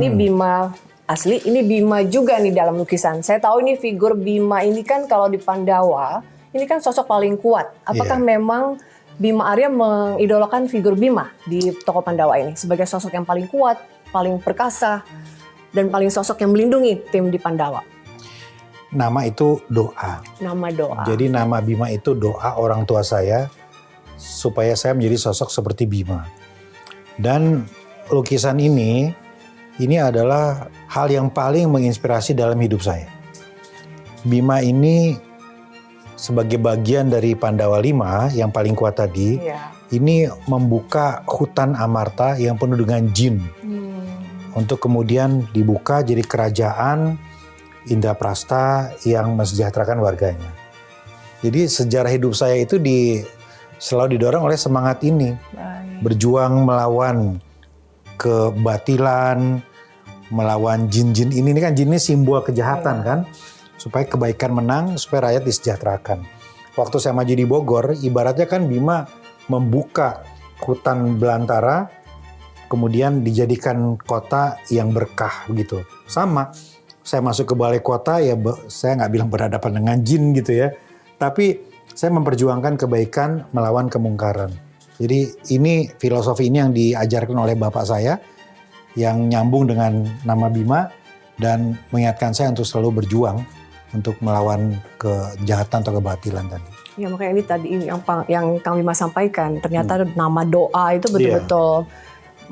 Ini Bima asli, ini Bima juga nih dalam lukisan. Saya tahu ini figur Bima ini kan kalau di Pandawa, ini kan sosok paling kuat. Apakah memang Bima Arya mengidolakan figur Bima di tokoh Pandawa ini sebagai sosok yang paling kuat, paling perkasa, dan paling sosok yang melindungi tim di Pandawa? Nama itu doa. Nama doa. Jadi nama Bima itu doa orang tua saya supaya saya menjadi sosok seperti Bima. Dan lukisan ini adalah hal yang paling menginspirasi dalam hidup saya. Bima ini sebagai bagian dari Pandawa 5 yang paling kuat tadi, ini membuka hutan Amarta yang penuh dengan jin. Untuk kemudian dibuka jadi kerajaan Indraprasta yang mensejahterakan warganya. Jadi sejarah hidup saya itu selalu didorong oleh semangat ini. Berjuang melawan kebatilan, melawan jin-jin ini kan jin ini simbol kejahatan kan, supaya kebaikan menang, supaya rakyat disejahterakan. Waktu saya maju di Bogor, ibaratnya kan Bima membuka hutan belantara, kemudian dijadikan kota yang berkah gitu. Sama, saya masuk ke balai kota ya, saya nggak bilang berhadapan dengan jin gitu ya, tapi saya memperjuangkan kebaikan melawan kemungkaran. Jadi ini filosofi ini yang diajarkan oleh bapak saya yang nyambung dengan nama Bima dan mengingatkan saya untuk selalu berjuang untuk melawan kejahatan atau kebatilan tadi. Ya makanya ini tadi yang Kang Bima sampaikan, ternyata nama doa itu betul-betul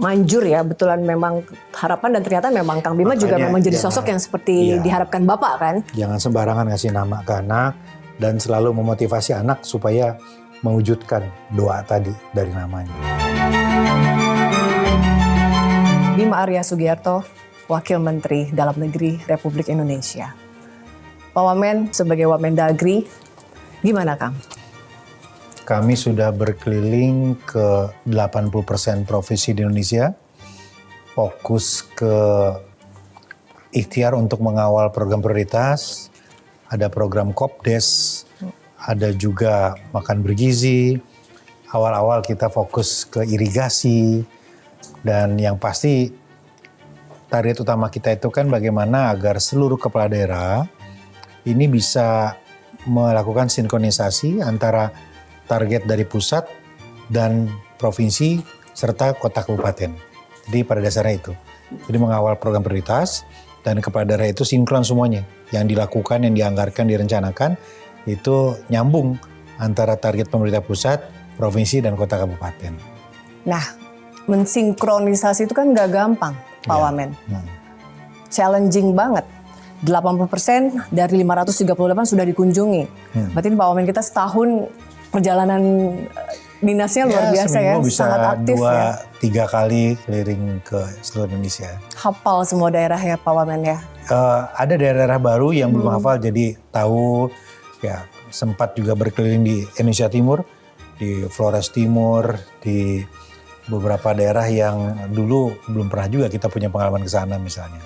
manjur ya, betulan memang harapan dan ternyata memang Kang Bima juga memang jadi sosok yang seperti diharapkan Bapak kan. Jangan sembarangan ngasih nama ke anak dan selalu memotivasi anak supaya mewujudkan doa tadi dari namanya. Bima Arya Sugiarto, Wakil Menteri Dalam Negeri Republik Indonesia. Pak Wamen sebagai Wamendagri, gimana Kang? Kami sudah berkeliling ke 80% provinsi di Indonesia, fokus ke ikhtiar untuk mengawal program prioritas, ada program Kopdes, ada juga makan bergizi. Awal-awal kita fokus ke irigasi, dan yang pasti target utama kita itu kan bagaimana agar seluruh kepala daerah ini bisa melakukan sinkronisasi antara target dari pusat dan provinsi serta kota kabupaten. Jadi pada dasarnya itu. Jadi mengawal program prioritas dan kepala daerah itu sinkron semuanya. Yang dilakukan, yang dianggarkan, direncanakan itu nyambung antara target pemerintah pusat, provinsi, dan kota kabupaten. Nah, mensinkronisasi itu kan gak gampang, Pak Wamen. Challenging banget. 80% dari 538 sudah dikunjungi. Berarti Pak Wamen kita setahun perjalanan dinasnya luar biasa ya, sangat aktif ya. 2-3 kali keliling ke seluruh Indonesia. Hafal semua daerah ya Pak Wamen ya? Ada daerah-daerah baru yang belum hafal, jadi tahu. Ya, sempat juga berkeliling di Indonesia Timur, di Flores Timur, di beberapa daerah yang dulu belum pernah juga kita punya pengalaman ke sana misalnya.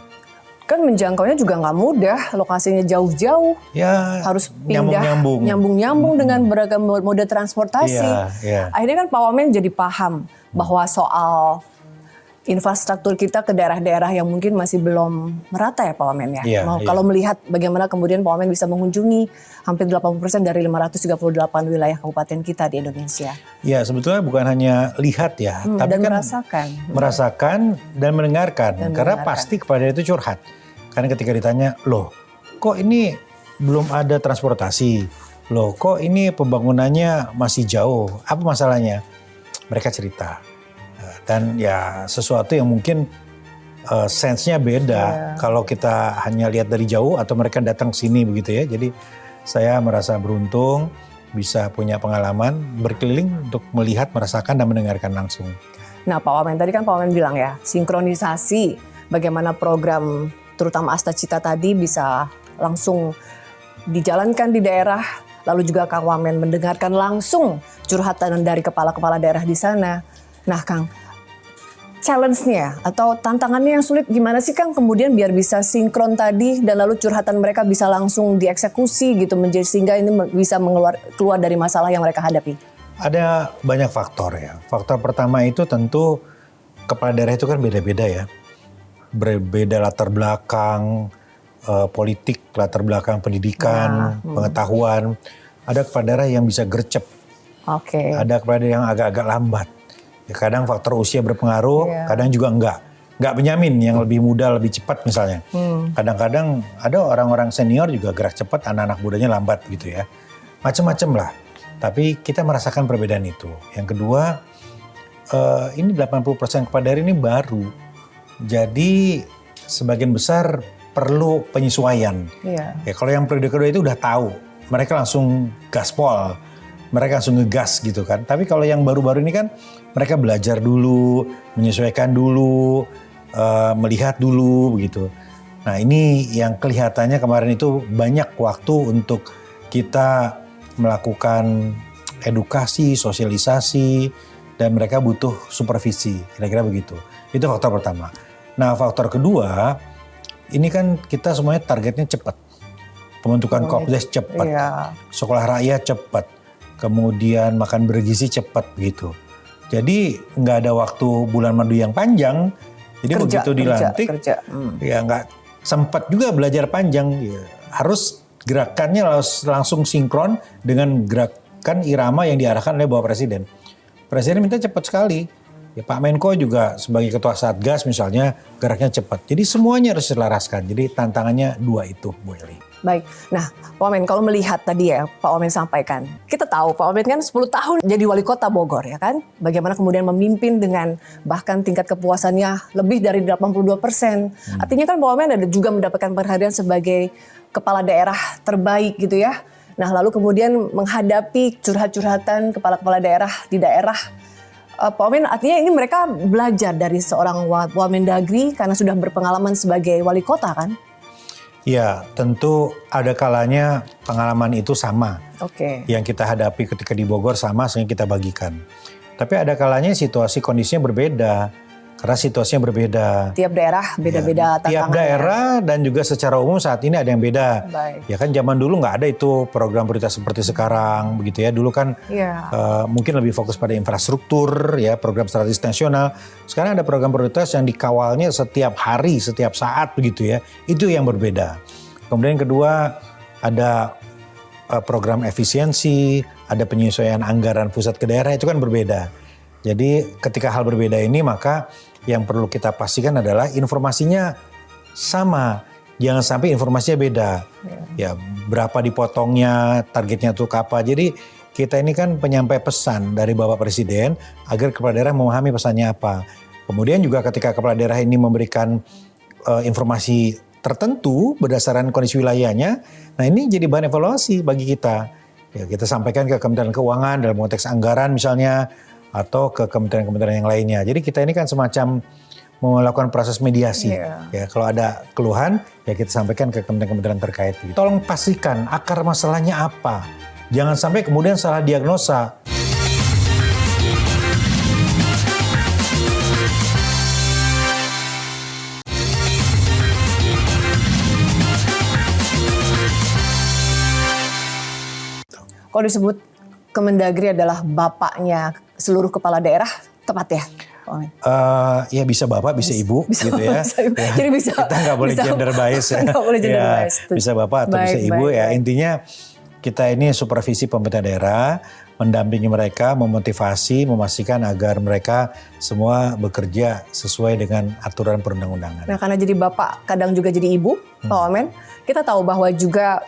Kan menjangkaunya juga nggak mudah, lokasinya jauh-jauh, harus pindah, nyambung-nyambung dengan beragam mode transportasi. Akhirnya kan Pak Wamen jadi paham bahwa soal infrastruktur kita ke daerah-daerah yang mungkin masih belum merata ya Pak Wamen ya. Kalau melihat bagaimana kemudian Pak Wamen bisa mengunjungi hampir 80% dari 538 wilayah kabupaten kita di Indonesia. Ya sebetulnya bukan hanya lihat ya, tapi dan kan merasakan dan mendengarkan. Karena pasti kepada itu curhat. Karena ketika ditanya, loh kok ini belum ada transportasi? Loh kok ini pembangunannya masih jauh? Apa masalahnya? Mereka cerita. Dan ya sesuatu yang mungkin sense-nya beda kalau kita hanya lihat dari jauh atau mereka datang ke sini begitu ya. Jadi saya merasa beruntung bisa punya pengalaman berkeliling untuk melihat, merasakan, dan mendengarkan langsung. Nah Pak Wamen, tadi kan Pak Wamen bilang ya, sinkronisasi bagaimana program terutama Asta Cita tadi bisa langsung dijalankan di daerah, lalu juga Kang Wamen mendengarkan langsung curhatan dari kepala-kepala daerah di sana. Nah Kang, challenge-nya atau tantangannya yang sulit gimana sih Kang kemudian biar bisa sinkron tadi dan lalu curhatan mereka bisa langsung dieksekusi gitu sehingga ini bisa keluar dari masalah yang mereka hadapi? Ada banyak faktor ya. Faktor pertama itu tentu kepala daerah itu kan beda-beda ya. berbeda latar belakang politik, latar belakang pendidikan, pengetahuan. Ada kepala daerah yang bisa gercep, ada kepala daerah yang agak-agak lambat. Ya, kadang faktor usia berpengaruh, kadang juga enggak menjamin yang lebih muda lebih cepat misalnya. Kadang-kadang ada orang-orang senior juga gerak cepat, anak-anak mudanya lambat gitu ya. Macam-macam lah. Tapi kita merasakan perbedaan itu. Yang kedua, ini 80% kepala daerah ini baru. Jadi sebagian besar perlu penyesuaian. Ya, kalau yang periode kedua itu udah tahu, mereka langsung gaspol, mereka langsung ngegas gitu kan. Tapi kalau yang baru-baru ini kan mereka belajar dulu, menyesuaikan dulu, melihat dulu begitu. Nah ini yang kelihatannya kemarin itu banyak waktu untuk kita melakukan edukasi, sosialisasi, dan mereka butuh supervisi, kira-kira begitu. Itu faktor pertama. Nah faktor kedua, ini kan kita semuanya targetnya cepat. Pembentukan Kopdes cepat, sekolah rakyat cepat, kemudian makan bergizi cepat gitu. Jadi nggak ada waktu bulan madu yang panjang, jadi begitu dilantik, ya nggak sempat juga belajar panjang. Ya, harus gerakannya langsung sinkron dengan gerakan irama yang diarahkan oleh Bapak Presiden. Presiden minta cepat sekali. Ya, Pak Menko juga sebagai ketua Satgas misalnya geraknya cepat. Jadi semuanya harus diselaraskan. Jadi tantangannya dua itu, Bu Eli. Baik, nah Pak Wamen kalau melihat tadi ya Pak Wamen sampaikan. Kita tahu Pak Wamen kan 10 tahun jadi wali kota Bogor ya kan. Bagaimana kemudian memimpin dengan bahkan tingkat kepuasannya lebih dari 82%. Artinya kan Pak Wamen ada juga mendapatkan penghargaan sebagai kepala daerah terbaik gitu ya. Nah lalu kemudian menghadapi curhat-curhatan kepala-kepala daerah di daerah. Pak Wamen artinya ini mereka belajar dari seorang Wamendagri karena sudah berpengalaman sebagai wali kota kan? Ya tentu ada kalanya pengalaman itu sama. Yang kita hadapi ketika di Bogor sama sehingga kita bagikan. Tapi ada kalanya situasi kondisinya berbeda. Karena situasinya berbeda. Tiap daerah beda-beda tantangannya. Tiap daerah dan juga secara umum saat ini ada yang beda. Ya kan zaman dulu nggak ada itu program prioritas seperti sekarang begitu ya. Dulu kan mungkin lebih fokus pada infrastruktur ya, program strategis nasional. Sekarang ada program prioritas yang dikawalnya setiap hari, setiap saat begitu ya. Itu yang berbeda. Kemudian yang kedua ada program efisiensi, ada penyesuaian anggaran pusat ke daerah, itu kan berbeda. Jadi ketika hal berbeda ini maka yang perlu kita pastikan adalah informasinya sama. Jangan sampai informasinya beda. Ya berapa dipotongnya, targetnya untuk apa. Jadi kita ini kan penyampai pesan dari Bapak Presiden agar kepala daerah memahami pesannya apa. Kemudian juga ketika kepala daerah ini memberikan informasi tertentu berdasarkan kondisi wilayahnya, nah ini jadi bahan evaluasi bagi kita. Ya, kita sampaikan ke Kementerian Keuangan dalam konteks anggaran misalnya, atau ke kementerian-kementerian yang lainnya. Jadi kita ini kan semacam melakukan proses mediasi. Ya, kalau ada keluhan ya kita sampaikan ke kementerian-kementerian terkait. Gitu. Tolong pastikan akar masalahnya apa. Jangan sampai kemudian salah diagnosa. Kalau disebut Kemendagri adalah bapaknya seluruh kepala daerah, tepat ya? Ya bisa bapak, bisa ibu, bisa gitu ya. Ya. Jadi bisa. Kita nggak boleh gender bias ya. Nggak boleh gender bias. Bisa bapak atau bisa ibu ya. Intinya kita ini supervisi pemerintah daerah, mendampingi mereka, memotivasi, memastikan agar mereka semua bekerja sesuai dengan aturan perundang-undangan. Nah karena jadi bapak, kadang juga jadi ibu, Pak Wamen, kita tahu bahwa juga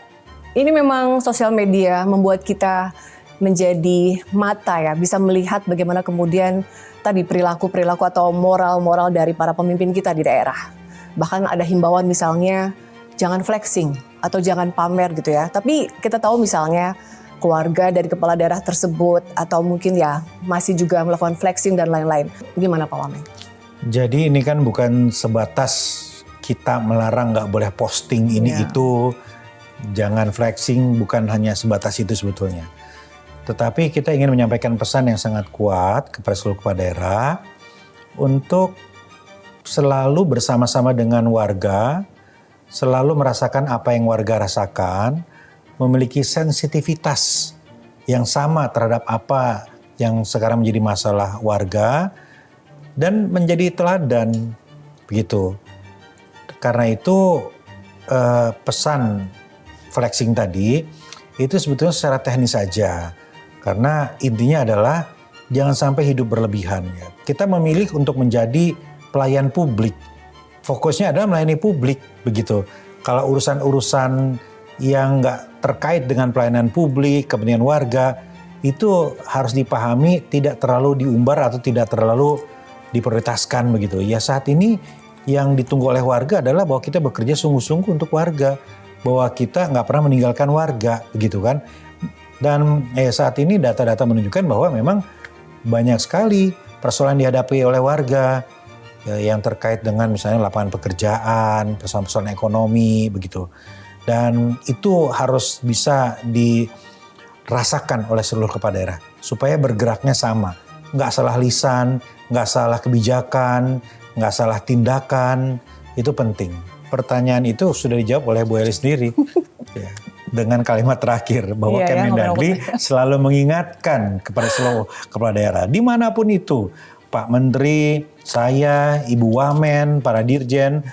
ini memang sosial media membuat kita menjadi mata ya, bisa melihat bagaimana kemudian tadi perilaku-perilaku atau moral-moral dari para pemimpin kita di daerah. Bahkan ada himbauan misalnya jangan flexing atau jangan pamer gitu ya. Tapi kita tahu misalnya keluarga dari kepala daerah tersebut atau mungkin ya masih juga melakukan flexing dan lain-lain. Gimana Pak Wamen? Jadi ini kan bukan sebatas kita melarang nggak boleh posting ini itu, jangan flexing, bukan hanya sebatas itu sebetulnya. Tetapi kita ingin menyampaikan pesan yang sangat kuat kepada seluruh kepala daerah untuk selalu bersama-sama dengan warga, selalu merasakan apa yang warga rasakan, memiliki sensitivitas yang sama terhadap apa yang sekarang menjadi masalah warga, dan menjadi teladan begitu. Karena itu pesan flexing tadi itu sebetulnya secara teknis saja. Karena intinya adalah jangan sampai hidup berlebihan. Ya. Kita memilih untuk menjadi pelayan publik. Fokusnya adalah melayani publik begitu. Kalau urusan-urusan yang nggak terkait dengan pelayanan publik, kepentingan warga, itu harus dipahami tidak terlalu diumbar atau tidak terlalu diprioritaskan begitu. Ya saat ini yang ditunggu oleh warga adalah bahwa kita bekerja sungguh-sungguh untuk warga, bahwa kita nggak pernah meninggalkan warga begitu kan. Dan saat ini data-data menunjukkan bahwa memang banyak sekali persoalan dihadapi oleh warga yang terkait dengan misalnya lapangan pekerjaan, persoalan-persoalan ekonomi begitu. Dan itu harus bisa dirasakan oleh seluruh kepala daerah supaya bergeraknya sama. Nggak salah lisan, nggak salah kebijakan, nggak salah tindakan, itu penting. Pertanyaan itu sudah dijawab oleh Bu Eli sendiri ya, dengan kalimat terakhir bahwa Kemendagri selalu mengingatkan kepada seluruh kepala daerah dimanapun itu, Pak Menteri, saya, Ibu Wamen, para dirjen,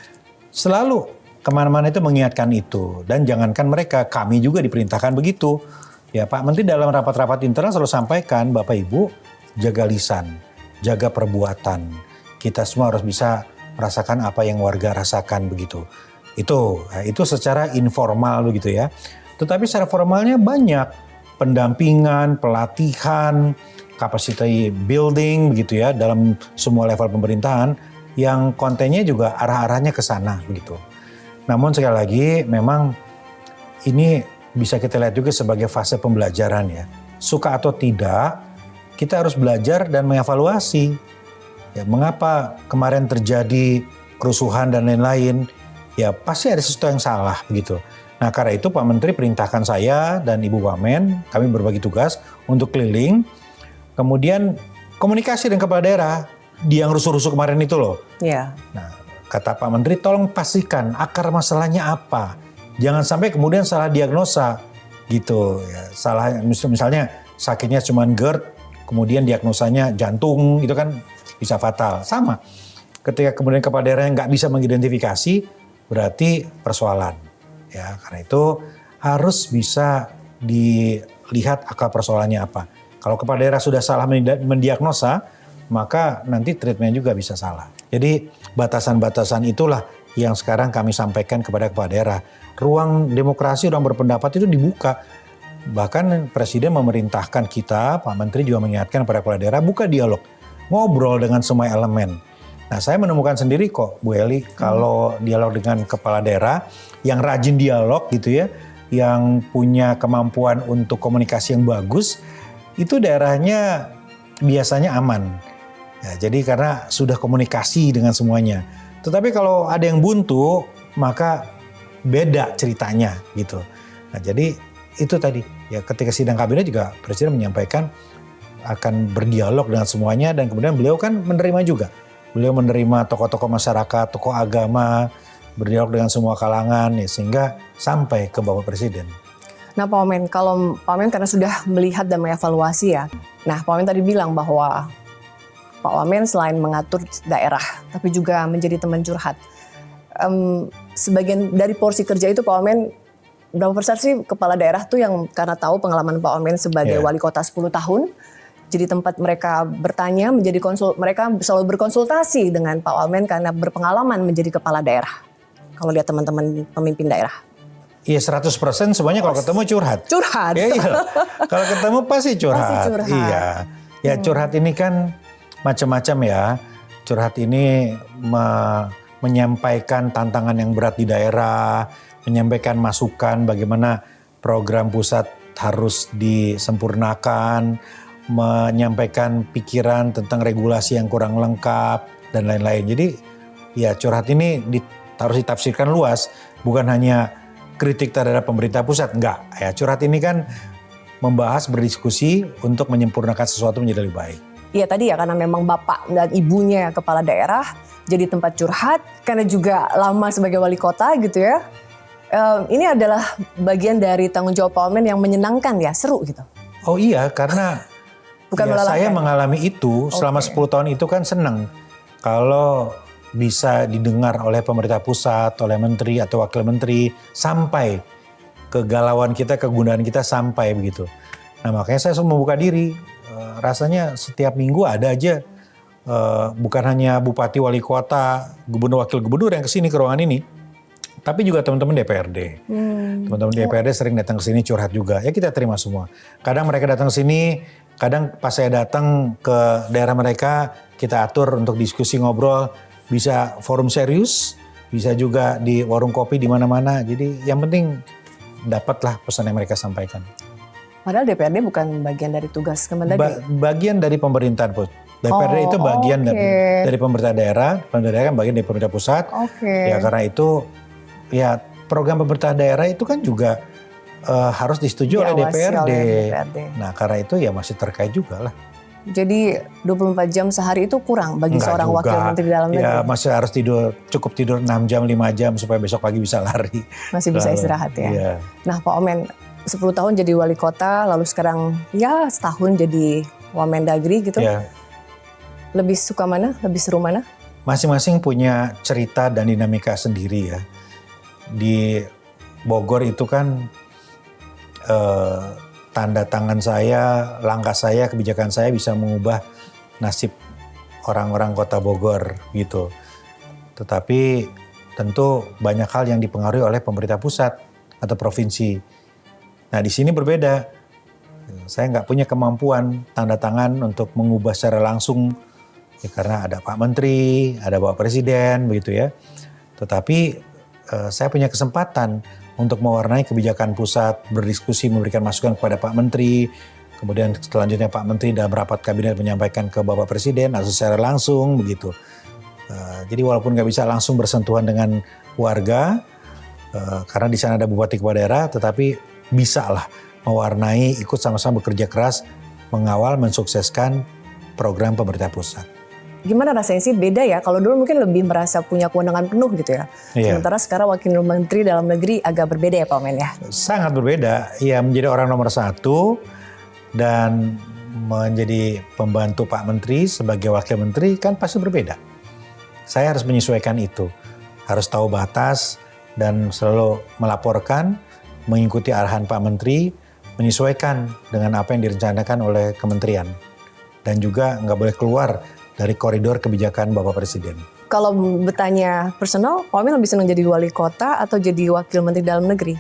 selalu kemana-mana itu mengingatkan itu. Dan jangankan mereka, kami juga diperintahkan begitu. Ya Pak Menteri dalam rapat-rapat internal selalu sampaikan, Bapak Ibu jaga lisan, jaga perbuatan. Kita semua harus bisa merasakan apa yang warga rasakan begitu. Itu secara informal begitu ya. Tetapi secara formalnya banyak pendampingan, pelatihan, capacity building begitu ya dalam semua level pemerintahan yang kontennya juga arah-arahnya ke sana begitu. Namun sekali lagi memang ini bisa kita lihat juga sebagai fase pembelajaran ya. Suka atau tidak, kita harus belajar dan mengevaluasi. Ya, mengapa kemarin terjadi kerusuhan dan lain-lain? Ya pasti ada sesuatu yang salah begitu. Nah karena itu Pak Menteri perintahkan saya dan Ibu Wamen, kami berbagi tugas untuk keliling. Kemudian komunikasi dengan kepala daerah di yang rusuh-rusuh kemarin itu loh. Iya. Nah, kata Pak Menteri, tolong pastikan akar masalahnya apa. Jangan sampai kemudian salah diagnosa gitu. Ya, salah misalnya sakitnya cuma GERD, kemudian diagnosanya jantung, itu kan bisa fatal. Sama. Ketika kemudian kepala daerah yang nggak bisa mengidentifikasi, berarti persoalan. Ya, karena itu harus bisa dilihat akar persoalannya apa. Kalau kepala daerah sudah salah mendiagnosa, maka nanti treatment juga bisa salah. Jadi batasan-batasan itulah yang sekarang kami sampaikan kepada kepala daerah. Ruang demokrasi, ruang berpendapat itu dibuka. Bahkan Presiden memerintahkan kita, Pak Menteri juga mengingatkan kepada kepala daerah, buka dialog. Ngobrol dengan semua elemen. Nah saya menemukan sendiri kok Bu Eli, kalau dialog dengan kepala daerah yang rajin dialog gitu ya, yang punya kemampuan untuk komunikasi yang bagus, itu daerahnya biasanya aman. Ya, jadi karena sudah komunikasi dengan semuanya. Tetapi kalau ada yang buntu, maka beda ceritanya gitu. Nah jadi itu tadi, ya ketika sidang kabinet juga Presiden menyampaikan akan berdialog dengan semuanya dan kemudian beliau kan menerima juga. Beliau menerima tokoh-tokoh masyarakat, tokoh agama, berdialog dengan semua kalangan ya, sehingga sampai ke Bapak Presiden. Nah Pak Wamen, kalau Pak Wamen karena sudah melihat dan mengevaluasi ya. Nah Pak Wamen tadi bilang bahwa Pak Wamen selain mengatur daerah, tapi juga menjadi teman curhat. Sebagian dari porsi kerja itu Pak Wamen, berapa persen sih kepala daerah tuh yang karena tahu pengalaman Pak Wamen sebagai wali kota 10 tahun, jadi tempat mereka bertanya, mereka selalu berkonsultasi dengan Pak Wamen karena berpengalaman menjadi kepala daerah. Kalau lihat teman-teman pemimpin daerah. Iya 100% semuanya kalau ketemu curhat. Curhat. Ya, iya. Kalau ketemu pasti curhat. Pasti curhat. Iya. Ya curhat ini kan macam-macam ya. Curhat ini menyampaikan tantangan yang berat di daerah, menyampaikan masukan bagaimana program pusat harus disempurnakan, menyampaikan pikiran tentang regulasi yang kurang lengkap dan lain-lain. Jadi ya curhat ini harus ditafsirkan luas, bukan hanya kritik terhadap pemerintah pusat, enggak. Ya curhat ini kan membahas, berdiskusi untuk menyempurnakan sesuatu menjadi lebih baik. Iya tadi ya, karena memang bapak dan ibunya kepala daerah jadi tempat curhat, karena juga lama sebagai wali kota gitu ya. Ini adalah bagian dari tanggung jawab Pak Wamen yang menyenangkan ya, seru gitu. Oh iya, karena Bukan ya, saya mengalami itu selama 10 tahun itu kan seneng. Kalau bisa didengar oleh pemerintah pusat, oleh menteri atau wakil menteri, sampai kegalauan kita, kegundahan kita sampai begitu. Nah makanya saya selalu membuka diri, rasanya setiap minggu ada aja, bukan hanya bupati, wali kota, gubernur, wakil gubernur yang kesini ke ruangan ini, tapi juga teman-teman DPRD. Teman-teman DPRD sering datang ke sini curhat juga, ya kita terima semua. Kadang mereka datang ke sini, kadang pas saya datang ke daerah mereka, kita atur untuk diskusi ngobrol, bisa forum serius, bisa juga di warung kopi di mana-mana. Jadi yang penting dapatlah pesan yang mereka sampaikan. Padahal DPRD bukan bagian dari tugas Kemendagri. Bagian dari pemerintahan, DPRD itu bagian dari pemerintah daerah kan bagian dari pemerintah pusat. Ya karena itu, ya program pemerintah daerah itu kan juga harus disetujui oleh DPRD. Nah karena itu ya masih terkait juga lah. Jadi 24 jam sehari itu kurang bagi seorang wakil menteri dalam negeri? Ya masih harus cukup tidur 6 jam, 5 jam supaya besok pagi bisa lari. Masih bisa istirahat ya? Iya. Nah Pak Omen, 10 tahun jadi wali kota, lalu sekarang ya setahun jadi Wamendagri gitu. Ya. Lebih suka mana? Lebih seru mana? Masing-masing punya cerita dan dinamika sendiri ya. Di Bogor itu kan tanda tangan saya, langkah saya, kebijakan saya bisa mengubah nasib orang-orang kota Bogor gitu. Tetapi tentu banyak hal yang dipengaruhi oleh pemerintah pusat atau provinsi. Nah di sini berbeda. Saya nggak punya kemampuan tanda tangan untuk mengubah secara langsung ya, karena ada Pak Menteri, ada Bapak Presiden begitu ya. Tetapi saya punya kesempatan untuk mewarnai kebijakan pusat, berdiskusi, memberikan masukan kepada Pak Menteri. Kemudian selanjutnya Pak Menteri dalam rapat kabinet menyampaikan ke Bapak Presiden atau secara langsung begitu. Jadi walaupun nggak bisa langsung bersentuhan dengan warga, karena di sana ada bupati kepala daerah, tetapi bisa lah mewarnai, ikut sama-sama bekerja keras, mengawal, mensukseskan program pemerintah pusat. Gimana rasanya sih beda ya, kalau dulu mungkin lebih merasa punya kewenangan penuh gitu ya. Iya. Sementara sekarang wakil menteri dalam negeri agak berbeda ya Pak Omen ya. Sangat berbeda, ya menjadi orang nomor 1 dan menjadi pembantu Pak Menteri sebagai wakil menteri kan pasti berbeda. Saya harus menyesuaikan itu, harus tahu batas dan selalu melaporkan, mengikuti arahan Pak Menteri, menyesuaikan dengan apa yang direncanakan oleh kementerian. Dan juga nggak boleh keluar dari koridor kebijakan Bapak Presiden. Kalau bertanya personal, Pak Omen lebih senang jadi wali kota atau jadi wakil menteri dalam negeri?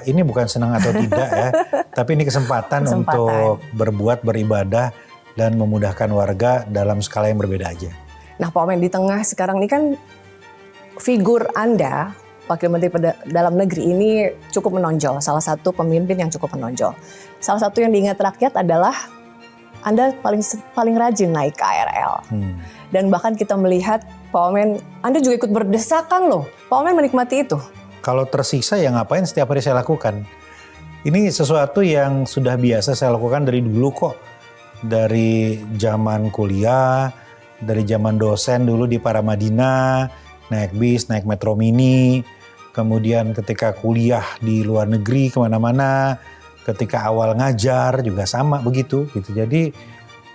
Ini bukan senang atau tidak ya, tapi ini kesempatan untuk berbuat, beribadah, dan memudahkan warga dalam skala yang berbeda aja. Nah Pak Omen, di tengah sekarang ini kan figur Anda, wakil menteri dalam negeri ini cukup menonjol, salah satu pemimpin yang cukup menonjol. Salah satu yang diingat rakyat adalah Anda paling rajin naik KRL. Dan bahkan kita melihat Pak Omen, Anda juga ikut berdesakan loh. Pak Omen menikmati itu. Kalau tersiksa ya ngapain setiap hari saya lakukan. Ini sesuatu yang sudah biasa saya lakukan dari dulu kok. Dari zaman kuliah, dari zaman dosen dulu di Paramadina, naik bis, naik metro mini. Kemudian ketika kuliah di luar negeri kemana-mana, ketika awal ngajar juga sama begitu gitu. Jadi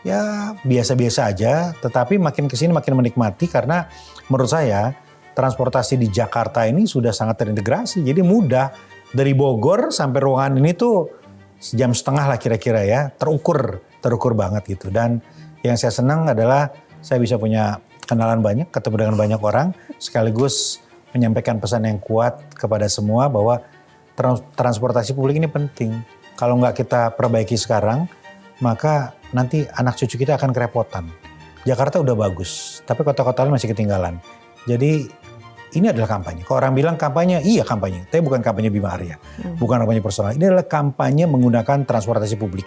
ya biasa-biasa aja, tetapi makin kesini makin menikmati karena menurut saya transportasi di Jakarta ini sudah sangat terintegrasi. Jadi mudah, dari Bogor sampai ruangan ini tuh sejam setengah lah kira-kira ya, terukur banget gitu. Dan yang saya senang adalah saya bisa punya kenalan banyak, ketemu dengan banyak orang, sekaligus menyampaikan pesan yang kuat kepada semua bahwa transportasi publik ini penting. Kalau nggak kita perbaiki sekarang, maka nanti anak cucu kita akan kerepotan. Jakarta udah bagus, tapi kota-kota lain masih ketinggalan. Jadi ini adalah kampanye. Kalau orang bilang kampanye, iya kampanye. Tapi bukan kampanye Bima Arya, bukan kampanye personal. Ini adalah kampanye menggunakan transportasi publik.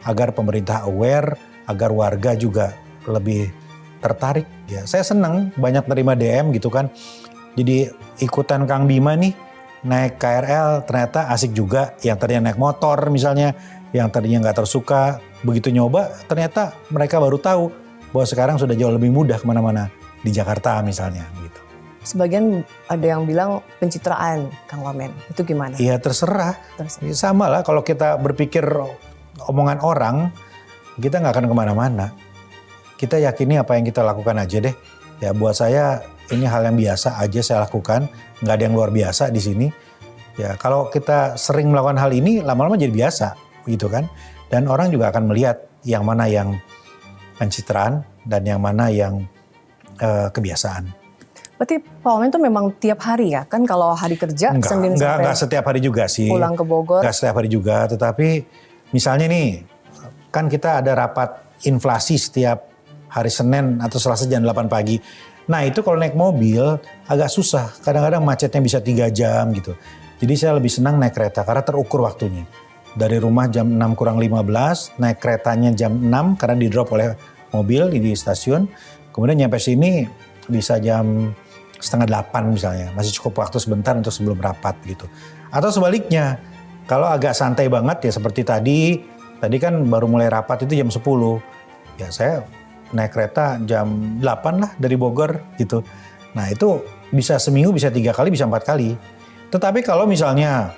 Agar pemerintah aware, agar warga juga lebih tertarik. Ya, saya senang banyak nerima DM gitu kan. Jadi ikutan Kang Bima nih, naik KRL ternyata asik juga. Yang tadinya naik motor misalnya, yang tadinya nggak tersuka, begitu nyoba ternyata mereka baru tahu bahwa sekarang sudah jauh lebih mudah kemana-mana di Jakarta misalnya gitu. Sebagian ada yang bilang pencitraan Kang Wamen, itu gimana? Iya terserah. Sama lah kalau kita berpikir omongan orang, kita nggak akan kemana-mana. Kita yakini apa yang kita lakukan aja deh. Ya buat saya ini hal yang biasa aja saya lakukan, nggak ada yang luar biasa di sini. Ya kalau kita sering melakukan hal ini, lama-lama jadi biasa, gitu kan. Dan orang juga akan melihat yang mana yang pencitraan dan yang mana yang kebiasaan. Berarti Pak Wamen tuh memang tiap hari ya? Kan kalau hari kerja, Senin sampai enggak setiap hari juga sih. pulang ke Bogor. Enggak setiap hari juga, tetapi misalnya nih, kan kita ada rapat inflasi setiap hari Senin atau Selasa jam 8 pagi. Nah itu kalau naik mobil agak susah, kadang-kadang macetnya bisa 3 jam gitu. Jadi saya lebih senang naik kereta karena terukur waktunya. Dari rumah jam 6 kurang 15, naik keretanya jam 6 karena di drop oleh mobil di stasiun. Kemudian nyampe sini bisa jam setengah 8 misalnya, masih cukup waktu sebentar untuk sebelum rapat gitu. Atau sebaliknya, kalau agak santai banget ya seperti tadi kan baru mulai rapat itu jam 10. Ya saya naik kereta jam 8 lah dari Bogor gitu. Nah itu bisa seminggu, bisa 3 kali, bisa 4 kali. Tetapi kalau misalnya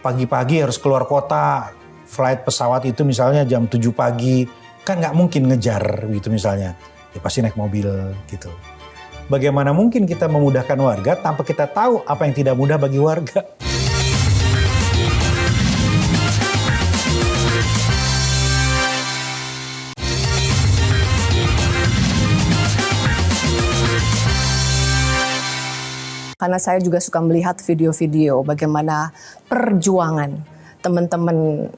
pagi-pagi harus keluar kota, flight pesawat itu misalnya jam 7 pagi, kan nggak mungkin ngejar gitu misalnya. Ya pasti naik mobil gitu. Bagaimana mungkin kita memudahkan warga tanpa kita tahu apa yang tidak mudah bagi warga? Karena saya juga suka melihat video-video bagaimana perjuangan teman-teman,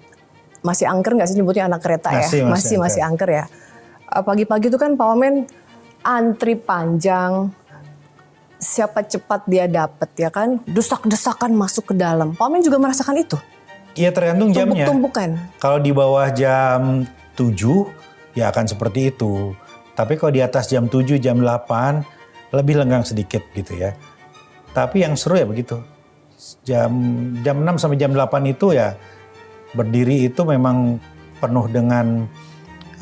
masih angker nggak sih nyebutnya anak kereta ya? Masih angker ya. Pagi-pagi itu kan Pak Wamen antri panjang, siapa cepat dia dapat ya kan, desak-desakan masuk ke dalam. Pak Wamen juga merasakan itu? Iya tergantung jamnya. Tumpuk-tumpukan. Kalau di bawah jam 7 ya akan seperti itu. Tapi kalau di atas jam 7, jam 8 lebih lenggang sedikit gitu ya. Tapi yang seru ya begitu. Jam 6 sampai jam 8 itu ya berdiri itu memang penuh dengan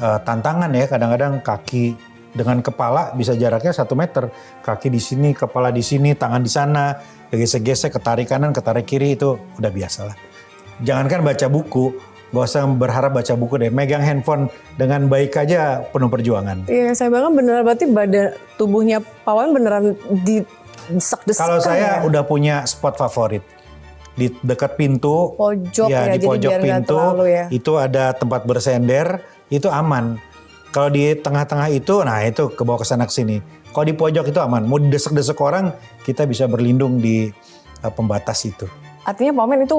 tantangan ya. Kadang-kadang kaki dengan kepala bisa jaraknya 1 meter. Kaki di sini, kepala di sini, tangan di sana. Gesek-gesek, ketarik kanan, ketarik kiri itu udah biasa lah. Jangankan baca buku, gak usah berharap baca buku deh. Megang handphone dengan baik aja penuh perjuangan. Iya saya bilang beneran berarti badan tubuhnya Pak Wamen beneran desak-desakan. Kalau saya udah punya spot favorit. Di dekat pintu, pojok ya, di pojok pintu ya. Itu ada tempat bersender, itu aman. Kalau di tengah-tengah itu, nah itu ke bawah ke sana ke sini. Kalau di pojok itu aman. Mau desek-desek orang, kita bisa berlindung di pembatas itu. Artinya Pak Wamen itu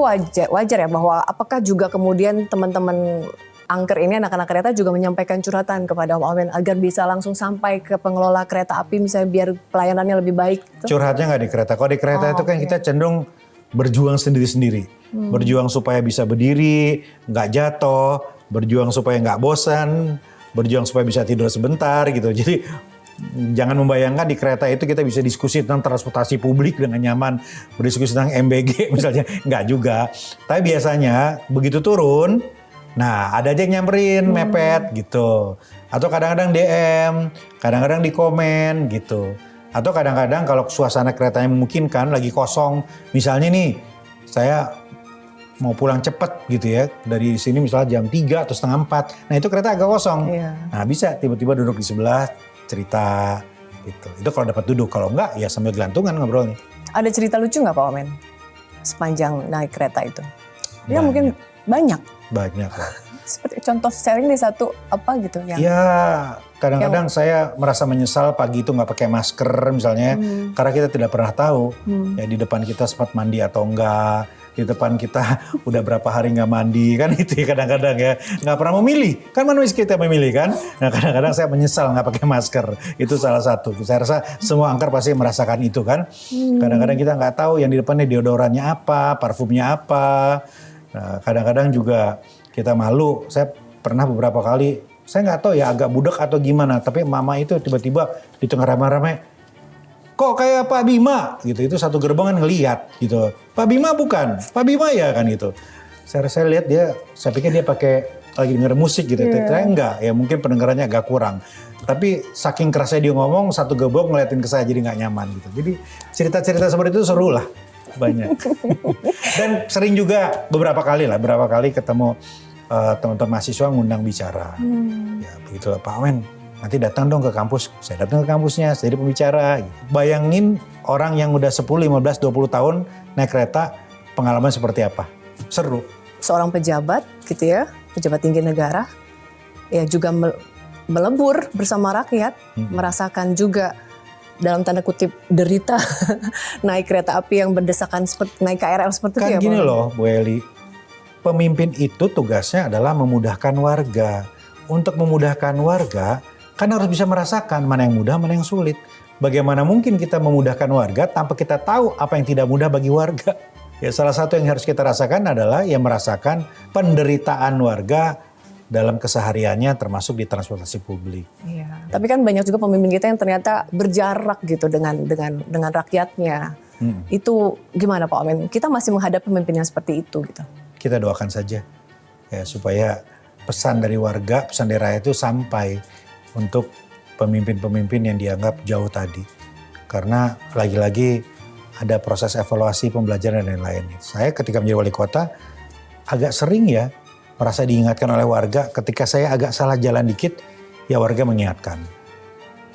wajar ya bahwa apakah juga kemudian teman-teman angker ini anak-anak kereta juga menyampaikan curhatan kepada Pak Wamen agar bisa langsung sampai ke pengelola kereta api misalnya biar pelayanannya lebih baik? Gitu? Curhatnya nggak di kereta. Kalau di kereta itu kan kita cenderung berjuang sendiri-sendiri. Berjuang supaya bisa berdiri, nggak jatuh, berjuang supaya nggak bosan, berjuang supaya bisa tidur sebentar gitu. Jadi jangan membayangkan di kereta itu kita bisa diskusi tentang transportasi publik dengan nyaman, berdiskusi tentang MBG misalnya, nggak juga. Tapi biasanya begitu turun, nah ada aja yang nyamperin, mepet gitu. Atau kadang-kadang DM, kadang-kadang di komen gitu. Atau kadang-kadang kalau suasana keretanya memungkinkan lagi kosong, misalnya nih saya mau pulang cepet gitu ya, dari sini misalnya jam 3 atau setengah 4, nah itu kereta agak kosong. Iya. Nah bisa tiba-tiba duduk di sebelah, cerita gitu. Itu kalau dapat duduk, kalau enggak ya sambil gelantungan ngobrolnya. Ada cerita lucu nggak Pak Wamen sepanjang naik kereta itu? Ya mungkin banyak. Banyak lah. Seperti contoh sharing di satu apa gitu yang. Ya kadang-kadang saya merasa menyesal pagi itu nggak pakai masker misalnya, karena kita tidak pernah tahu ya di depan kita sempat mandi atau enggak, di depan kita udah berapa hari nggak mandi kan itu ya kadang-kadang ya nggak pernah memilih kan manusia kita memilih kan. Nah kadang-kadang saya menyesal nggak pakai masker, itu salah satu. Saya rasa semua angker pasti merasakan itu kan. Kadang-kadang kita nggak tahu yang di depannya deodorannya apa, parfumnya apa. Nah kadang-kadang juga kita malu. Saya pernah beberapa kali, saya nggak tahu ya agak budak atau gimana, tapi mama itu tiba-tiba di tengah ramai-ramai, kok kayak Pak Bima gitu. Itu satu gerbong kan ngelihat gitu. Pak Bima bukan, Pak Bima ya kan gitu. Saya lihat dia, saya pikir dia pakai lagi denger musik gitu. Ternyata enggak, ya mungkin pendengarannya agak kurang. Tapi saking kerasnya dia ngomong, satu gerbong ngeliatin ke saya jadi nggak nyaman gitu. Jadi cerita-cerita seperti itu seru lah, banyak. Dan sering juga beberapa kali ketemu teman-teman mahasiswa ngundang bicara. Ya begitulah Pak Wamen. nanti datang dong ke kampus. Saya datang ke kampusnya, saya jadi pembicara. Bayangin orang yang udah 10, 15, 20 tahun naik kereta, pengalaman seperti apa? Seru. Seorang pejabat gitu ya, pejabat tinggi negara, ya juga melebur bersama rakyat, merasakan juga dalam tanda kutip derita naik kereta api yang berdesakan seperti naik KRL seperti itu ya Kan gini Pak? loh Bu Eli, pemimpin itu tugasnya adalah memudahkan warga. Untuk memudahkan warga, kan harus bisa merasakan mana yang mudah, mana yang sulit. Bagaimana mungkin kita memudahkan warga tanpa kita tahu apa yang tidak mudah bagi warga? Ya salah satu yang harus kita rasakan adalah yang merasakan penderitaan warga dalam kesehariannya termasuk di transportasi publik. Iya. Tapi kan banyak juga pemimpin kita yang ternyata berjarak gitu dengan rakyatnya. Itu gimana Pak Wamen? Kita masih menghadapi pemimpin yang seperti itu gitu. Kita doakan saja ya supaya pesan dari warga, pesan dari rakyat itu sampai untuk pemimpin-pemimpin yang dianggap jauh tadi. Karena lagi-lagi ada proses evaluasi pembelajaran dan lain-lain. Saya ketika menjadi wali kota agak sering ya merasa diingatkan oleh warga ketika saya agak salah jalan dikit, ya warga mengingatkan.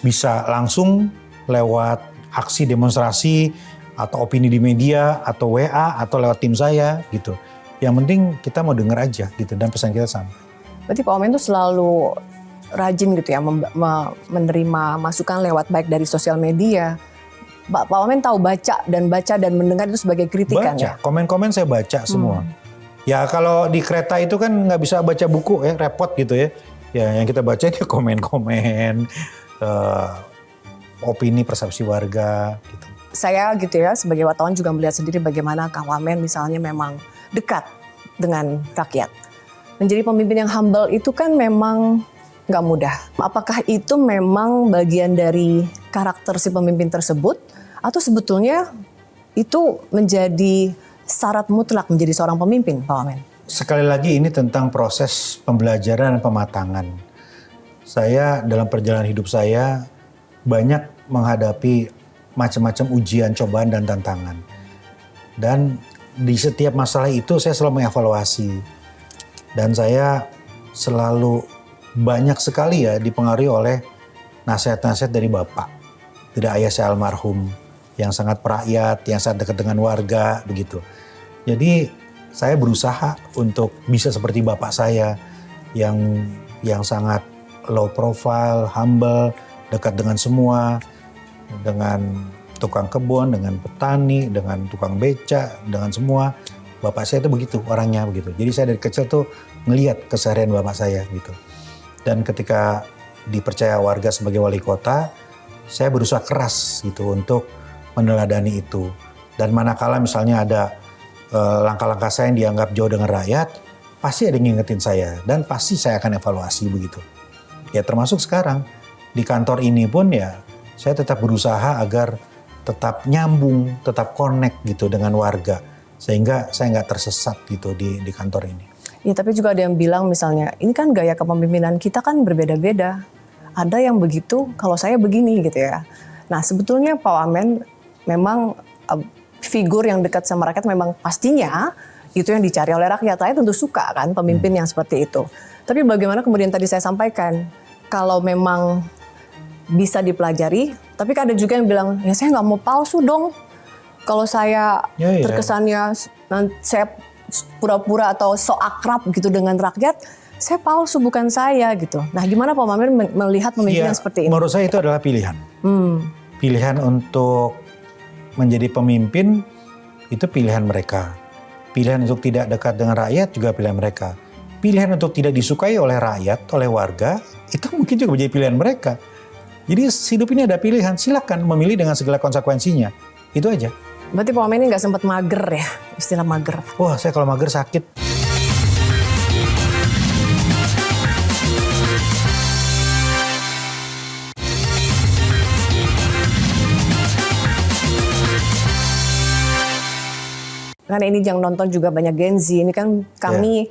Bisa langsung lewat aksi demonstrasi atau opini di media atau WA atau lewat tim saya gitu. Yang penting kita mau denger aja gitu dan pesan kita sampai. Berarti Pak Wamen itu selalu rajin gitu ya menerima masukan lewat baik dari sosial media. Pak Wamen tahu baca dan mendengar itu sebagai kritikan ya? Baca, komen-komen saya baca semua. Ya kalau di kereta itu kan nggak bisa baca buku ya, repot gitu ya. Ya yang kita baca itu komen-komen, opini persepsi warga gitu. Saya gitu ya sebagai wartawan juga melihat sendiri bagaimana Kang Wamen misalnya memang dekat dengan rakyat. Menjadi pemimpin yang humble itu kan memang nggak mudah. Apakah itu memang bagian dari karakter si pemimpin tersebut atau sebetulnya itu menjadi syarat mutlak menjadi seorang pemimpin, Pak Wamen? Sekali lagi ini tentang proses pembelajaran dan pematangan. Saya dalam perjalanan hidup saya banyak menghadapi macam-macam ujian, cobaan dan tantangan. Dan di setiap masalah itu saya selalu mengevaluasi. Dan saya selalu banyak sekali ya dipengaruhi oleh nasihat-nasihat dari Bapak. Dari ayah saya almarhum yang sangat perakyat, yang sangat dekat dengan warga begitu. Jadi saya berusaha untuk bisa seperti bapak saya yang sangat low profile, humble, dekat dengan semua, dengan tukang kebun, dengan petani, dengan tukang beca, dengan semua. Bapak saya itu begitu orangnya begitu. Jadi saya dari kecil tuh ngelihat keseharian bapak saya gitu. Dan ketika dipercaya warga sebagai wali kota, saya berusaha keras gitu untuk meneladani itu. Dan manakala misalnya ada langkah-langkah saya yang dianggap jauh dengan rakyat, pasti ada yang ngingetin saya dan pasti saya akan evaluasi begitu. Ya termasuk sekarang di kantor ini pun ya saya tetap berusaha agar tetap nyambung, tetap connect gitu dengan warga sehingga saya nggak tersesat gitu di kantor ini. Ya tapi juga ada yang bilang misalnya ini kan gaya kepemimpinan kita kan berbeda-beda. Ada yang begitu, kalau saya begini gitu ya. Nah sebetulnya Pak Wamen memang figur yang dekat sama rakyat memang pastinya itu yang dicari oleh rakyat. Saya tentu suka kan pemimpin yang seperti itu. Tapi bagaimana kemudian tadi saya sampaikan, kalau memang bisa dipelajari, tapi kan ada juga yang bilang, ya saya nggak mau palsu dong. Kalau saya terkesannya saya pura-pura atau sok akrab gitu dengan rakyat, saya palsu bukan saya gitu. Nah gimana Pak Wamen melihat pemimpin yang seperti ini? Menurut saya itu adalah pilihan. Pilihan untuk menjadi pemimpin itu pilihan mereka. Pilihan untuk tidak dekat dengan rakyat juga pilihan mereka. Pilihan untuk tidak disukai oleh rakyat, oleh warga, itu mungkin juga menjadi pilihan mereka. Jadi hidup ini ada pilihan, silakan memilih dengan segala konsekuensinya. Itu aja. Berarti Pak Wamen ini nggak sempat mager ya, istilah mager. Wah saya kalau mager sakit. Karena ini yang nonton juga banyak Gen Z, ini kan kami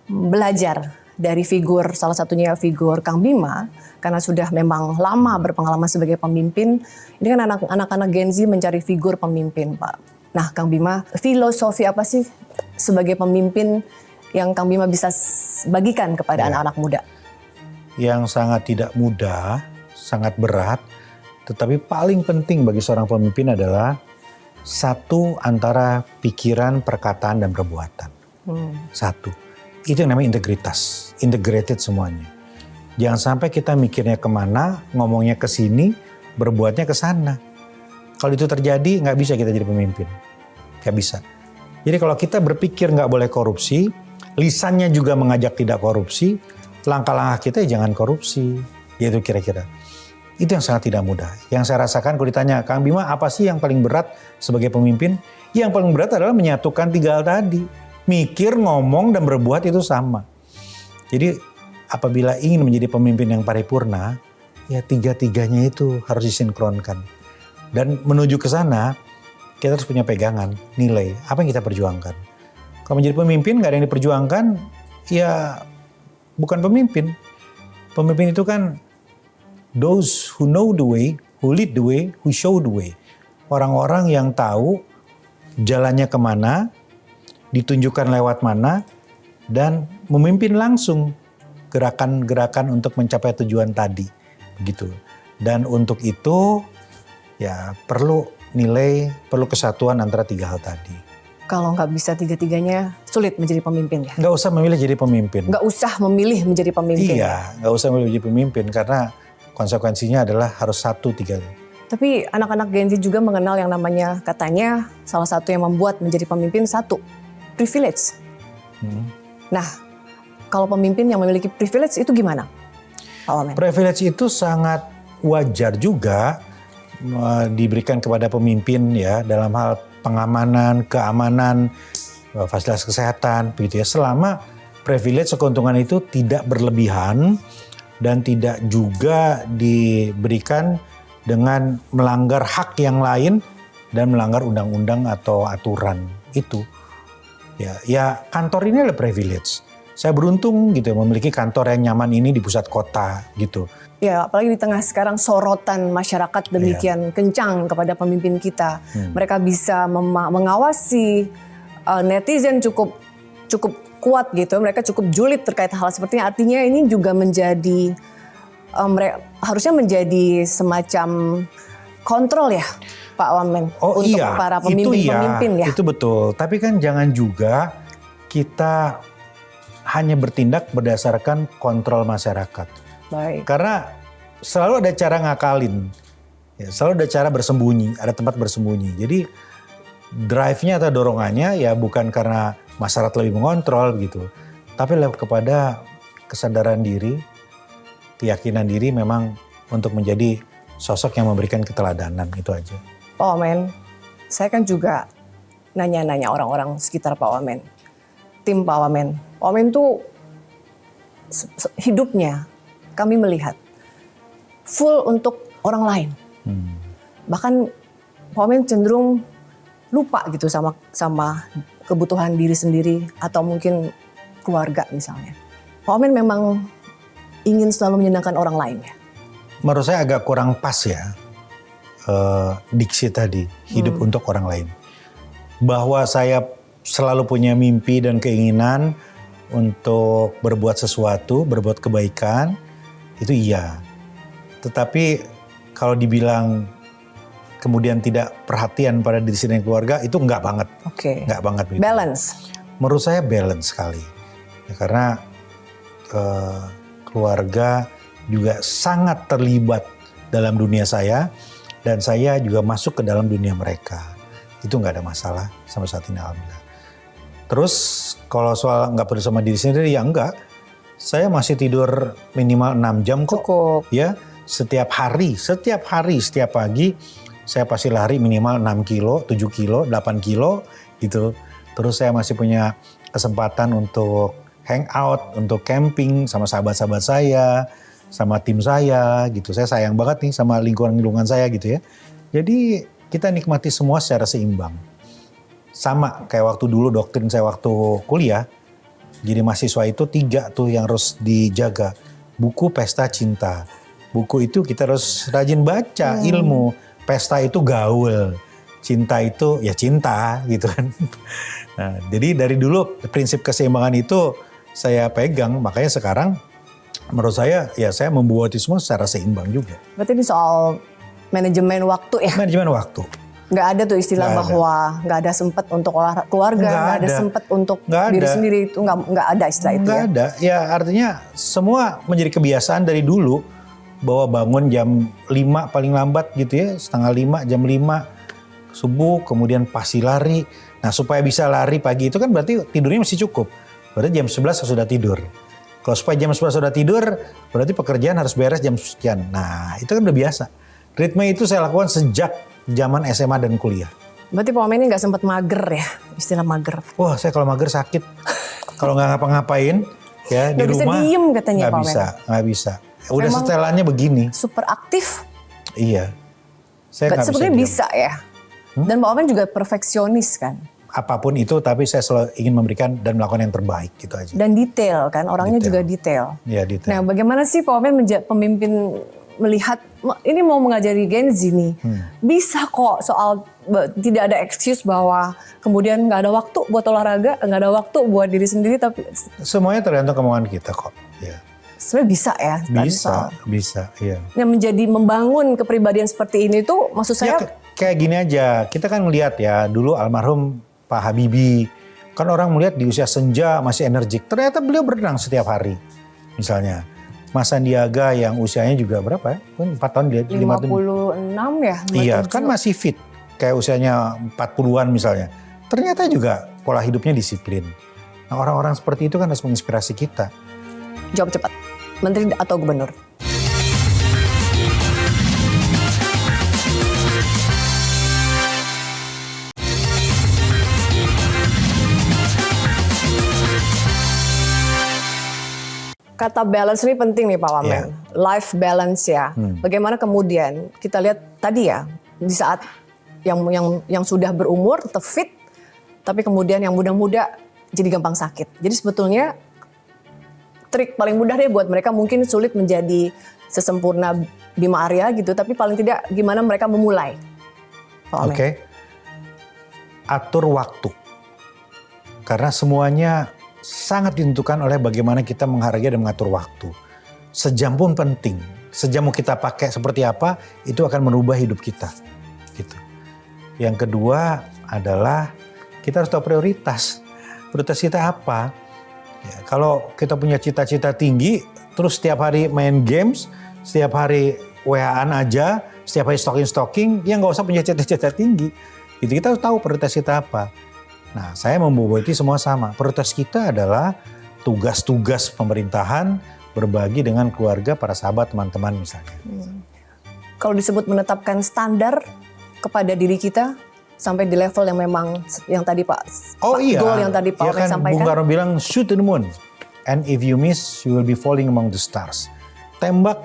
belajar dari figur, salah satunya figur Kang Bima, karena sudah memang lama berpengalaman sebagai pemimpin. Ini kan anak-anak Gen Z mencari figur pemimpin, Pak. Nah Kang Bima, filosofi apa sih sebagai pemimpin yang Kang Bima bisa bagikan kepada anak-anak muda? yang sangat tidak mudah, sangat berat, tetapi paling penting bagi seorang pemimpin adalah satu antara pikiran, perkataan, dan perbuatan. Satu. Itu yang namanya integritas, integrated semuanya. Jangan sampai kita mikirnya kemana, ngomongnya ke sini, berbuatnya ke sana. Kalau itu terjadi, nggak bisa kita jadi pemimpin. Nggak bisa. Jadi kalau kita berpikir nggak boleh korupsi, lisannya juga mengajak tidak korupsi, langkah-langkah kita jangan korupsi. Gitu kira-kira. Itu yang sangat tidak mudah. Yang saya rasakan kalau ditanya, Kang Bima apa sih yang paling berat sebagai pemimpin? Yang paling berat adalah menyatukan 3 hal tadi. Mikir, ngomong, dan berbuat itu sama. Jadi apabila ingin menjadi pemimpin yang paripurna, ya 3-3-nya itu harus disinkronkan. Dan menuju ke sana, kita harus punya pegangan, nilai, apa yang kita perjuangkan. Kalau menjadi pemimpin gak ada yang diperjuangkan, ya bukan pemimpin. Pemimpin itu kan those who know the way, who lead the way, who show the way. Orang-orang yang tahu jalannya kemana, ditunjukkan lewat mana, dan memimpin langsung gerakan-gerakan untuk mencapai tujuan tadi. Begitu. Dan untuk itu ya perlu nilai, perlu kesatuan antara 3 hal tadi. Kalau nggak bisa 3-3-nya, sulit menjadi pemimpin ya? Nggak usah memilih jadi pemimpin. Nggak usah memilih menjadi pemimpin. Iya, nggak usah memilih jadi pemimpin karena konsekuensinya adalah harus 1-3. Tapi anak-anak Gen Z juga mengenal yang namanya, katanya salah satu yang membuat menjadi pemimpin, 1, privilege. Nah, kalau pemimpin yang memiliki privilege itu gimana, Pak Wamen? Privilege itu sangat wajar juga diberikan kepada pemimpin ya dalam hal pengamanan, keamanan, fasilitas kesehatan, begitu ya. Selama privilege keuntungan itu tidak berlebihan dan tidak juga diberikan dengan melanggar hak yang lain dan melanggar undang-undang atau aturan itu. Ya kantor ini adalah privilege. Saya beruntung gitu memiliki kantor yang nyaman ini di pusat kota gitu. Ya, apalagi di tengah sekarang sorotan masyarakat demikian kencang kepada pemimpin kita. Mereka bisa mengawasi netizen cukup kuat gitu. Mereka cukup julid terkait hal seperti ini. Artinya ini juga menjadi harusnya menjadi semacam kontrol ya, Pak Wamen, untuk para pemimpin-pemimpin ya. Itu betul. Tapi kan jangan juga kita hanya bertindak berdasarkan kontrol masyarakat. Baik. Karena selalu ada cara ngakalin, ya, selalu ada cara bersembunyi, ada tempat bersembunyi. Jadi drive-nya atau dorongannya ya bukan karena masyarakat lebih mengontrol gitu, tapi lebih kepada kesadaran diri, keyakinan diri memang untuk menjadi sosok yang memberikan keteladanan, itu aja. Pak Wamen, saya kan juga nanya-nanya orang-orang sekitar Pak Wamen, tim Pak Wamen. Pak Wamen tuh hidupnya kami melihat full untuk orang lain. Bahkan Pak Wamen cenderung lupa gitu sama kebutuhan diri sendiri atau mungkin keluarga misalnya. Pak Wamen memang ingin selalu menyenangkan orang lain ya? Menurut saya agak kurang pas ya diksi tadi, hidup untuk orang lain. Bahwa saya selalu punya mimpi dan keinginan untuk berbuat sesuatu, berbuat kebaikan, itu iya. Tetapi kalau dibilang kemudian tidak perhatian pada diri sendiri dan keluarga, itu enggak banget. Oke. Enggak banget. Gitu. Balance. Menurut saya balance sekali. Ya, karena keluarga juga sangat terlibat dalam dunia saya dan saya juga masuk ke dalam dunia mereka. Itu nggak ada masalah sampai saat ini, alhamdulillah. Terus kalau soal nggak peduli sama diri sendiri, ya enggak. Saya masih tidur minimal 6 jam kok. Cukup. Ya, setiap hari, setiap pagi saya pasti lari minimal 6 kilo, 7 kilo, 8 kilo gitu. Terus saya masih punya kesempatan untuk hangout, untuk camping sama sahabat-sahabat saya, sama tim saya gitu. Saya sayang banget nih sama lingkungan saya gitu ya. Jadi kita nikmati semua secara seimbang. Sama kayak waktu dulu doktrin saya waktu kuliah. Jadi mahasiswa itu 3 tuh yang harus dijaga. Buku, pesta, cinta. Buku itu kita harus rajin baca ilmu. Pesta itu gaul. Cinta itu ya cinta gitu kan. Nah, jadi dari dulu prinsip keseimbangan itu saya pegang. Makanya sekarang menurut saya ya saya membuat itu semua secara seimbang juga. Berarti ini soal manajemen waktu ya? Manajemen waktu. Nggak ada tuh istilah Nggak ada. bahwa nggak ada sempat untuk keluarga, nggak ada sempat untuk Nggak diri ada. sendiri, itu nggak ada istilah itu Nggak ya? ada. Ya artinya semua menjadi kebiasaan dari dulu bahwa bangun jam 5 paling lambat gitu ya, setengah 5, jam 5 subuh, kemudian pasti lari. Nah supaya bisa lari pagi itu kan berarti tidurnya masih cukup. Berarti jam 11 sudah tidur. Kalau supaya jam 11 sudah tidur, berarti pekerjaan harus beres jam sekian. Nah itu kan udah biasa. Ritme itu saya lakukan sejak zaman SMA dan kuliah. Berarti Pak Wamen ini nggak sempat mager ya, istilah mager. Wah saya kalau mager sakit. Kalau nggak ngapa-ngapain ya di Nggak bisa rumah. diem katanya nggak Pak bisa, nggak bisa. Udah Memang setelannya begini. super aktif, Iya. Saya nggak sebenarnya diem. bisa ya. Dan Pak Wamen juga perfeksionis kan, Apapun itu tapi saya selalu ingin memberikan dan melakukan yang terbaik gitu aja. dan detail kan, orangnya juga detail. Ya detail. Nah, bagaimana sih Pak Wamen pemimpin melihat ini mau mengajari Gen Z nih, bisa kok soal tidak ada excuse bahwa kemudian nggak ada waktu buat olahraga, nggak ada waktu buat diri sendiri, tapi Semuanya tergantung kemauan kita kok. Ya. sebenarnya bisa ya. tadi Bisa, soal- bisa, iya. Yang menjadi membangun kepribadian seperti ini tuh, maksud Ya saya kayak gini aja, kita kan ngelihat ya dulu almarhum Pak Habibie, kan orang melihat di usia senja masih energik, ternyata beliau berenang setiap hari misalnya. Mas Sandiaga yang usianya juga berapa ya? 4 tahun dia 56 ya. Iya, 57. kan masih fit. Kayak usianya 40-an misalnya. Ternyata juga pola hidupnya disiplin. Nah, orang-orang seperti itu kan harus menginspirasi kita. Jawab cepat. Menteri atau gubernur? Kata balance ini penting nih Pak Wamen. Iya. Life balance ya. Bagaimana kemudian kita lihat tadi ya, di saat yang sudah berumur tetap fit, tapi kemudian yang muda-muda jadi gampang sakit. Jadi sebetulnya trik paling mudah deh buat mereka, mungkin sulit menjadi sesempurna Bima Arya gitu, tapi paling tidak gimana mereka memulai. Pak Wamen. Oke. Atur waktu. Karena semuanya sangat ditentukan oleh bagaimana kita menghargai dan mengatur waktu. Sejam pun penting. Sejam mau kita pakai seperti apa, itu akan merubah hidup kita. Gitu. Yang kedua adalah kita harus tahu prioritas. Prioritas kita apa? Ya, kalau kita punya cita-cita tinggi, terus setiap hari main games, setiap hari WA-an aja, setiap hari stalking, ya nggak usah punya cita-cita tinggi. Gitu, kita harus tahu prioritas kita apa. Nah, saya memboboti semua sama. Prioritas kita adalah tugas-tugas pemerintahan, berbagi dengan keluarga, para sahabat, teman-teman misalnya. Kalau disebut menetapkan standar kepada diri kita sampai di level yang memang yang tadi Pak, Oh iya, goal yang tadi Pak ya Wamen kan sampaikan. Bung Karno bilang shoot to the moon, and if you miss, you will be falling among the stars. Tembak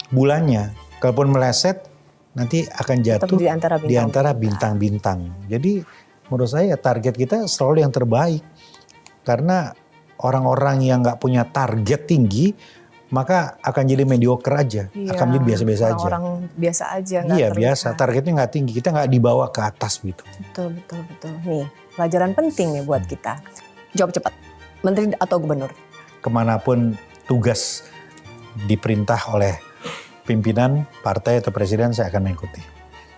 bulannya, kalaupun meleset, nanti akan Tetap jatuh di antara di antara bintang-bintang. Jadi menurut saya target kita selalu yang terbaik. Karena orang-orang yang nggak punya target tinggi, maka akan jadi mediocre aja, Iya, akan jadi biasa-biasa aja. Orang biasa aja. nggak Iya terlihat. biasa, targetnya nggak tinggi, kita nggak dibawa ke atas gitu. Betul. Nih, pelajaran penting nih buat kita. Jawab cepat. Menteri atau gubernur? Kemanapun tugas diperintah oleh pimpinan partai atau presiden, saya akan mengikuti.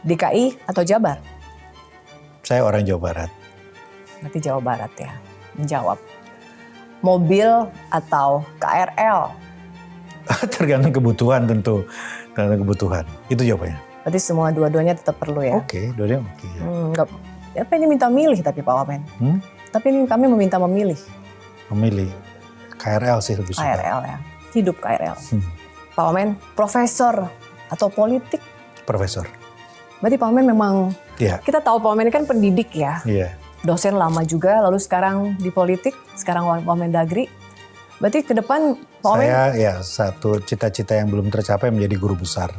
DKI atau Jabar? Saya orang Jawa Barat. Berarti Jawa Barat ya. Menjawab. Mobil atau KRL? Tergantung kebutuhan tentu, tergantung kebutuhan. Itu jawabannya. Berarti semua dua-duanya tetap perlu ya. Oke, dua-duanya oke. Ya. Apa ini minta milih tapi Pak Wamen? Hmm? Tapi ini kami meminta memilih Memilih KRL sih lebih suka. KRL ya. Hidup KRL. Hmm. Pak Wamen, profesor atau politik? Profesor. Berarti Pak Wamen memang, Iya, kita tahu Pak Wamen kan pendidik ya. iya. Dosen lama juga, lalu sekarang di politik, sekarang Wamen Dagri. Berarti ke depan Pak Wamen Saya ya satu cita-cita yang belum tercapai menjadi guru besar.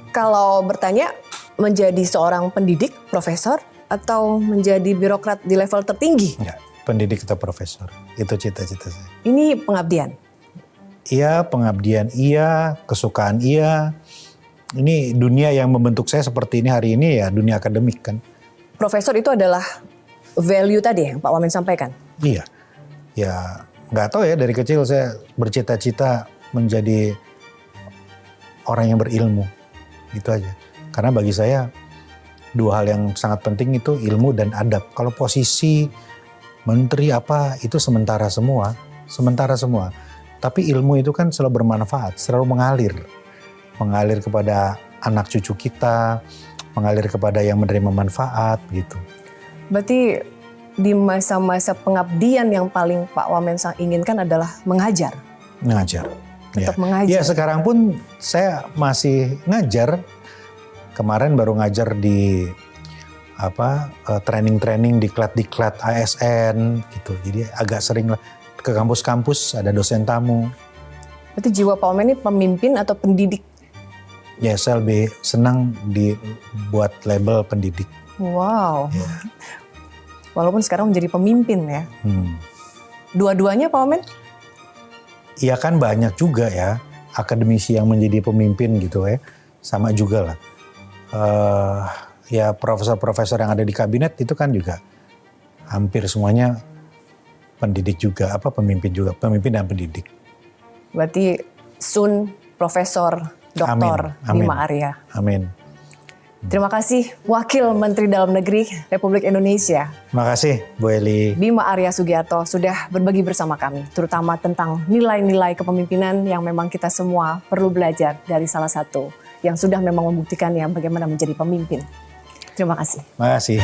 kalau bertanya menjadi seorang pendidik, profesor, atau menjadi birokrat di level tertinggi, Ya, pendidik atau profesor. Itu cita-cita saya. ini pengabdian. Iya, pengabdian iya, kesukaan iya. Ini dunia yang membentuk saya seperti ini hari ini ya dunia akademik kan. Profesor itu adalah value tadi yang Pak Wamen sampaikan. Iya. Ya nggak tahu ya dari kecil saya bercita-cita menjadi orang yang berilmu. Itu aja. Karena bagi saya dua hal yang sangat penting itu ilmu dan adab. Kalau posisi menteri apa itu sementara semua. Tapi ilmu itu kan selalu bermanfaat, selalu mengalir. Mengalir kepada anak cucu kita, mengalir kepada yang menerima manfaat gitu. Berarti di masa-masa pengabdian yang paling Pak Wamen inginkan adalah mengajar. Ngajar. Tetap Ya. mengajar. Ya sekarang pun saya masih ngajar. Kemarin baru ngajar di training-training diklat ASN gitu. Jadi agak sering lah ke kampus-kampus ada dosen tamu. Berarti jiwa Pak Wamen ini pemimpin atau pendidik? Ya saya lebih senang dibuat label pendidik. Wow. Ya. Walaupun sekarang menjadi pemimpin ya. Dua-duanya Pak Wamen? Iya kan banyak juga ya akademisi yang menjadi pemimpin gitu ya. Sama juga lah. Ya profesor-profesor yang ada di kabinet itu kan juga hampir semuanya pendidik juga, pemimpin dan pendidik. Berarti Sun Profesor Dr. Amin. Bima Arya. Amin. Terima kasih Wakil Menteri Dalam Negeri Republik Indonesia Terima kasih Bu Eli. Bima Arya Sugiarto sudah berbagi bersama kami, terutama tentang nilai-nilai kepemimpinan yang memang kita semua perlu belajar dari salah satu yang sudah memang membuktikannya bagaimana menjadi pemimpin. Terima kasih. Terima kasih.